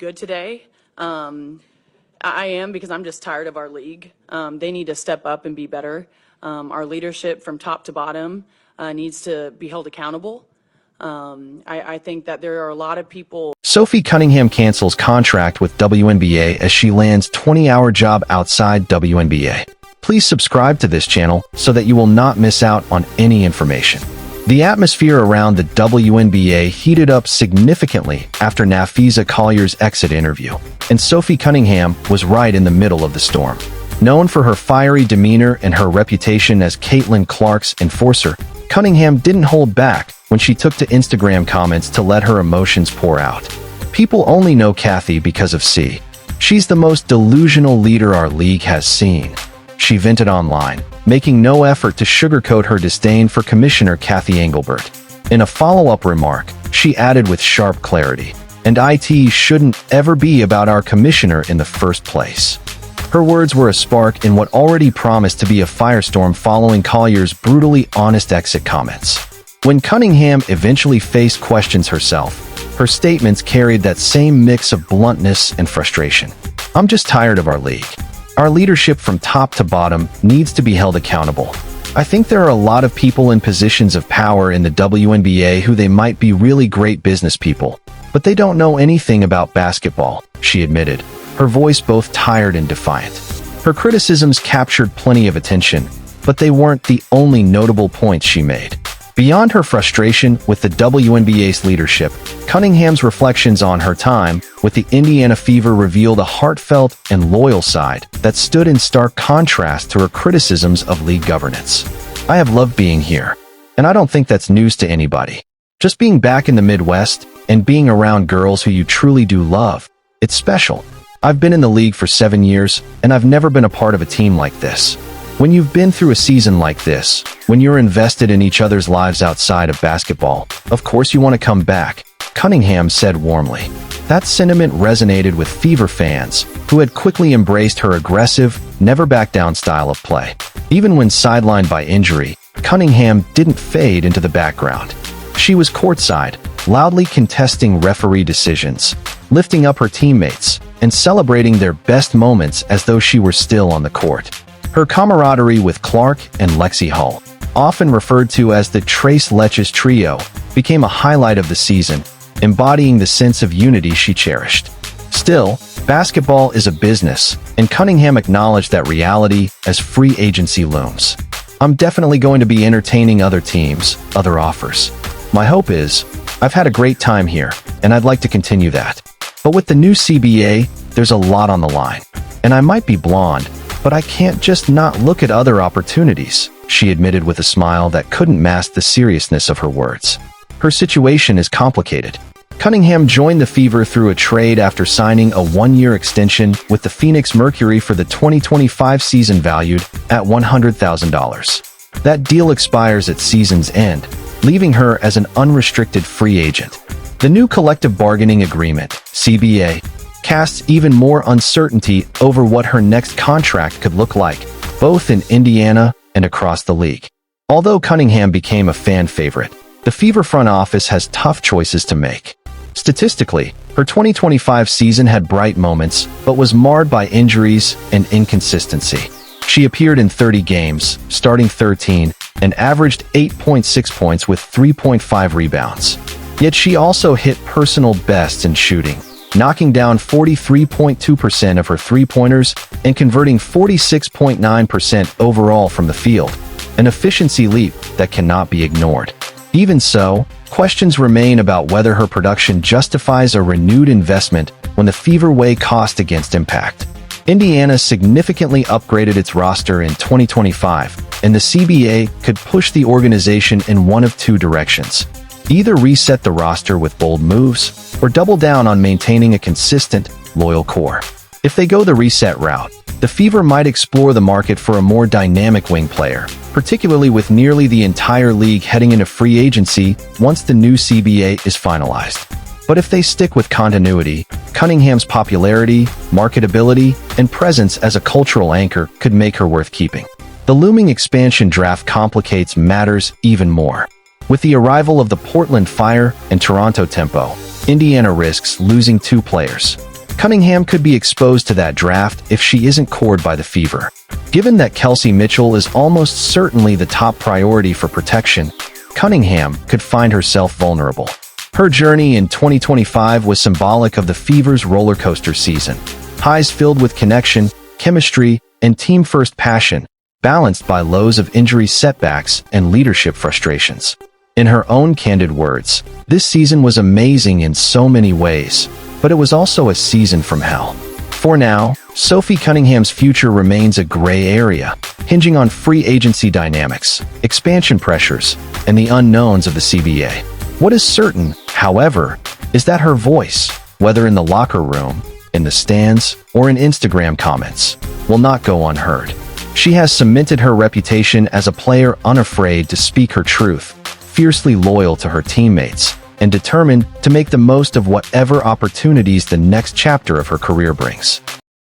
good today. I am because I'm just tired of our league. They need to step up and be better. Our leadership from top to bottom needs to be held accountable. I think that there are a lot of people. Sophie Cunningham cancels contract with WNBA as she lands 20-hour job outside WNBA. Please subscribe to this channel so that you will not miss out on any information. The atmosphere around the WNBA heated up significantly after Nafisa Collier's exit interview, and Sophie Cunningham was right in the middle of the storm. Known for her fiery demeanor and her reputation as Caitlin Clark's enforcer, Cunningham didn't hold back when she took to Instagram comments to let her emotions pour out. "People only know Kathy because of C. She's the most delusional leader our league has seen," she vented online, making no effort to sugarcoat her disdain for Commissioner Kathy Engelbert. In a follow-up remark, she added with sharp clarity, "And IT shouldn't ever be about our commissioner in the first place." Her words were a spark in what already promised to be a firestorm following Collier's brutally honest exit comments. When Cunningham eventually faced questions herself, her statements carried that same mix of bluntness and frustration. "I'm just tired of our league. Our leadership from top to bottom needs to be held accountable. I think there are a lot of people in positions of power in the WNBA who they might be really great business people, but they don't know anything about basketball," she admitted, her voice both tired and defiant. Her criticisms captured plenty of attention, but they weren't the only notable points she made. Beyond her frustration with the WNBA's leadership, Cunningham's reflections on her time with the Indiana Fever revealed a heartfelt and loyal side that stood in stark contrast to her criticisms of league governance. "I have loved being here, and I don't think that's news to anybody. Just being back in the Midwest and being around girls who you truly do love, it's special. I've been in the league for 7 years, and I've never been a part of a team like this. When you've been through a season like this, when you're invested in each other's lives outside of basketball, of course you want to come back," Cunningham said warmly. That sentiment resonated with Fever fans, who had quickly embraced her aggressive, never-back-down style of play. Even when sidelined by injury, Cunningham didn't fade into the background. She was courtside, loudly contesting referee decisions, lifting up her teammates, and celebrating their best moments as though she were still on the court. Her camaraderie with Clark and Lexi Hull, often referred to as the Trace Letches Trio, became a highlight of the season, embodying the sense of unity she cherished. Still, basketball is a business, and Cunningham acknowledged that reality as free agency looms. "I'm definitely going to be entertaining other teams, other offers. My hope is, I've had a great time here, and I'd like to continue that. But with the new CBA, there's a lot on the line. And I might be blonde, but I can't just not look at other opportunities," she admitted with a smile that couldn't mask the seriousness of her words. Her situation is complicated. Cunningham joined the Fever through a trade after signing a 1-year extension with the Phoenix Mercury for the 2025 season valued at $100,000. That deal expires at season's end, leaving her as an unrestricted free agent. The new collective bargaining agreement, CBA, casts even more uncertainty over what her next contract could look like, both in Indiana and across the league. Although Cunningham became a fan favorite, the Fever front office has tough choices to make. Statistically, her 2025 season had bright moments, but was marred by injuries and inconsistency. She appeared in 30 games, starting 13, and averaged 8.6 points with 3.5 rebounds. Yet she also hit personal bests in shooting, knocking down 43.2% of her three-pointers and converting 46.9% overall from the field, an efficiency leap that cannot be ignored. Even so, questions remain about whether her production justifies a renewed investment when the Fever weigh cost against impact. Indiana significantly upgraded its roster in 2025, and the CBA could push the organization in one of two directions. Either reset the roster with bold moves, or double down on maintaining a consistent, loyal core. If they go the reset route, the Fever might explore the market for a more dynamic wing player, particularly with nearly the entire league heading into free agency once the new CBA is finalized. But if they stick with continuity, Cunningham's popularity, marketability, and presence as a cultural anchor could make her worth keeping. The looming expansion draft complicates matters even more. With the arrival of the Portland Fire and Toronto Tempo, Indiana risks losing two players. Cunningham could be exposed to that draft if she isn't cored by the Fever. Given that Kelsey Mitchell is almost certainly the top priority for protection, Cunningham could find herself vulnerable. Her journey in 2025 was symbolic of the Fever's roller coaster season. Highs filled with connection, chemistry, and team-first passion, balanced by lows of injury setbacks and leadership frustrations. In her own candid words, this season was amazing in so many ways, but it was also a season from hell. For now, Sophie Cunningham's future remains a gray area, hinging on free agency dynamics, expansion pressures, and the unknowns of the CBA. What is certain, however, is that her voice, whether in the locker room, in the stands, or in Instagram comments, will not go unheard. She has cemented her reputation as a player unafraid to speak her truth, fiercely loyal to her teammates, and determined to make the most of whatever opportunities the next chapter of her career brings.